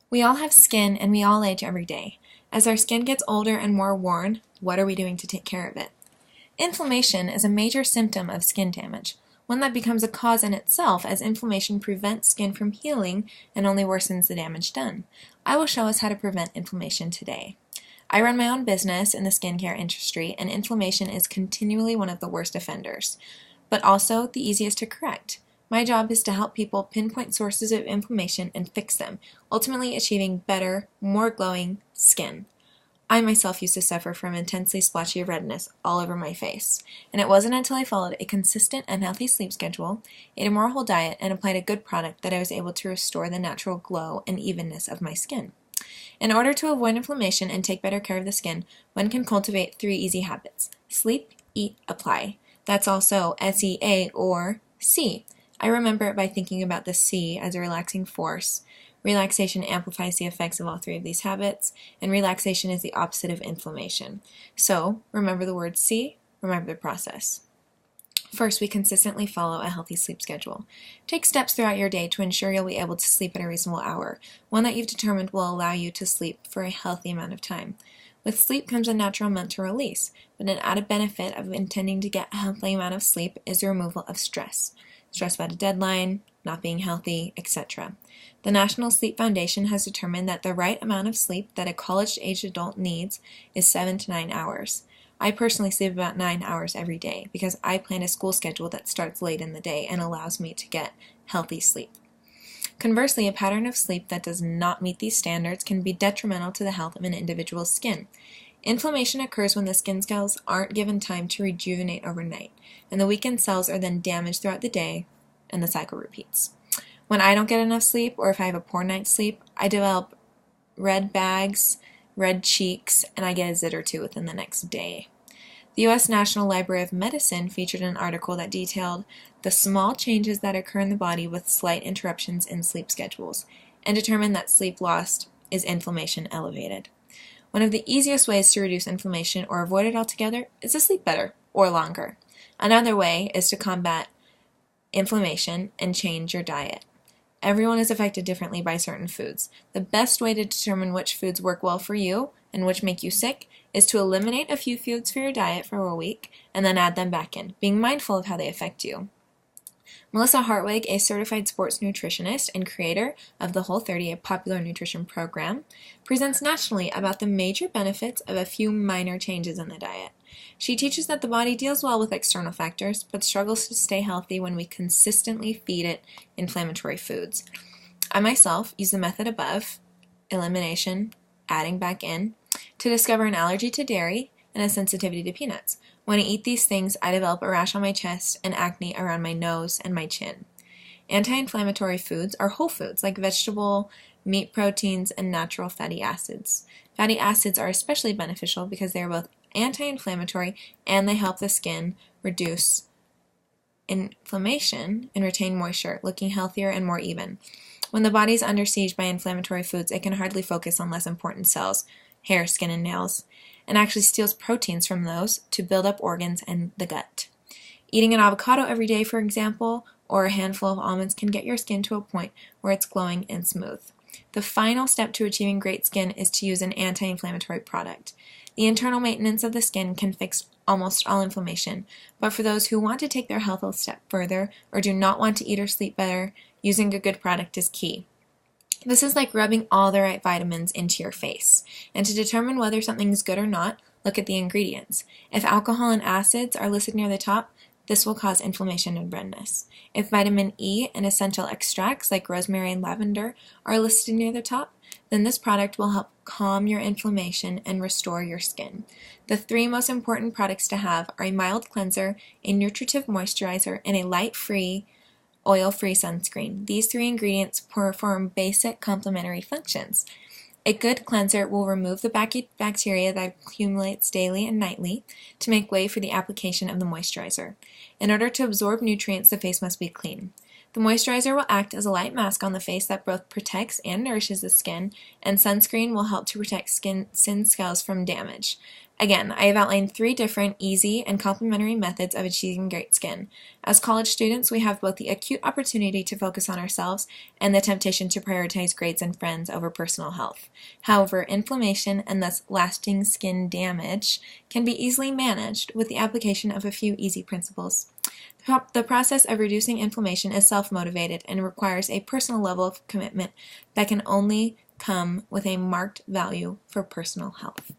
We all have skin and we all age every day. As our skin gets older and more worn, what are we doing to take care of it? Inflammation is a major symptom of skin damage, one that becomes a cause in itself as inflammation prevents skin from healing and only worsens the damage done. I will show us how to prevent inflammation today. I run my own business in the skincare industry, and inflammation is continually one of the worst offenders, but also the easiest to correct. My job is to help people pinpoint sources of inflammation and fix them, ultimately achieving better, more glowing skin. I myself used to suffer from intensely splotchy redness all over my face, and it wasn't until I followed a consistent and healthy sleep schedule, ate a more whole diet, and applied a good product that I was able to restore the natural glow and evenness of my skin. In order to avoid inflammation and take better care of the skin, one can cultivate 3 easy habits: sleep, eat, apply. That's also SEA or C. I remember it by thinking about the C as a relaxing force. Relaxation amplifies the effects of all 3 of these habits, and relaxation is the opposite of inflammation. So, remember the word C, remember the process. First, we consistently follow a healthy sleep schedule. Take steps throughout your day to ensure you'll be able to sleep at a reasonable hour, one that you've determined will allow you to sleep for a healthy amount of time. With sleep comes a natural mental release, but an added benefit of intending to get a healthy amount of sleep is the removal of stress. Stress about a deadline, not being healthy, etc. The National Sleep Foundation has determined that the right amount of sleep that a college-aged adult needs is 7 to 9 hours. I personally sleep about 9 hours every day because I plan a school schedule that starts late in the day and allows me to get healthy sleep. Conversely, a pattern of sleep that does not meet these standards can be detrimental to the health of an individual's skin. Inflammation occurs when the skin cells aren't given time to rejuvenate overnight, and the weakened cells are then damaged throughout the day, and the cycle repeats. When I don't get enough sleep, or if I have a poor night's sleep, I develop red bags, red cheeks, and I get a zit or two within the next day. The U.S. National Library of Medicine featured an article that detailed the small changes that occur in the body with slight interruptions in sleep schedules, and determined that sleep lost is inflammation elevated. One of the easiest ways to reduce inflammation or avoid it altogether is to sleep better or longer. Another way is to combat inflammation and change your diet. Everyone is affected differently by certain foods. The best way to determine which foods work well for you and which make you sick is to eliminate a few foods for your diet for a week and then add them back in, being mindful of how they affect you. Melissa Hartwig, a certified sports nutritionist and creator of the Whole30, a popular nutrition program, presents nationally about the major benefits of a few minor changes in the diet. She teaches that the body deals well with external factors, but struggles to stay healthy when we consistently feed it inflammatory foods. I myself use the method above, elimination, adding back in, to discover an allergy to dairy and a sensitivity to peanuts. When I eat these things, I develop a rash on my chest and acne around my nose and my chin. Anti-inflammatory foods are whole foods like vegetable, meat proteins, and natural fatty acids. Fatty acids are especially beneficial because they are both anti-inflammatory and they help the skin reduce inflammation and retain moisture, looking healthier and more even. When the body is under siege by inflammatory foods, it can hardly focus on less important cells, hair, skin, and nails, and actually steals proteins from those to build up organs and the gut. Eating an avocado every day, for example, or a handful of almonds can get your skin to a point where it's glowing and smooth. The final step to achieving great skin is to use an anti-inflammatory product. The internal maintenance of the skin can fix almost all inflammation, but for those who want to take their health a step further or do not want to eat or sleep better, using a good product is key. This is like rubbing all the right vitamins into your face. And to determine whether something is good or not, look at the ingredients. If alcohol and acids are listed near the top, this will cause inflammation and redness. If vitamin E and essential extracts like rosemary and lavender are listed near the top, then this product will help calm your inflammation and restore your skin. The 3 most important products to have are a mild cleanser, a nutritive moisturizer, and a light-free, oil-free sunscreen. These 3 ingredients perform basic complementary functions. A good cleanser will remove the bacteria that accumulates daily and nightly to make way for the application of the moisturizer. In order to absorb nutrients, the face must be clean. The moisturizer will act as a light mask on the face that both protects and nourishes the skin, and sunscreen will help to protect skin cells from damage. Again, I have outlined 3 different easy and complementary methods of achieving great skin. As college students, we have both the acute opportunity to focus on ourselves and the temptation to prioritize grades and friends over personal health. However, inflammation and thus lasting skin damage can be easily managed with the application of a few easy principles. The process of reducing inflammation is self-motivated and requires a personal level of commitment that can only come with a marked value for personal health.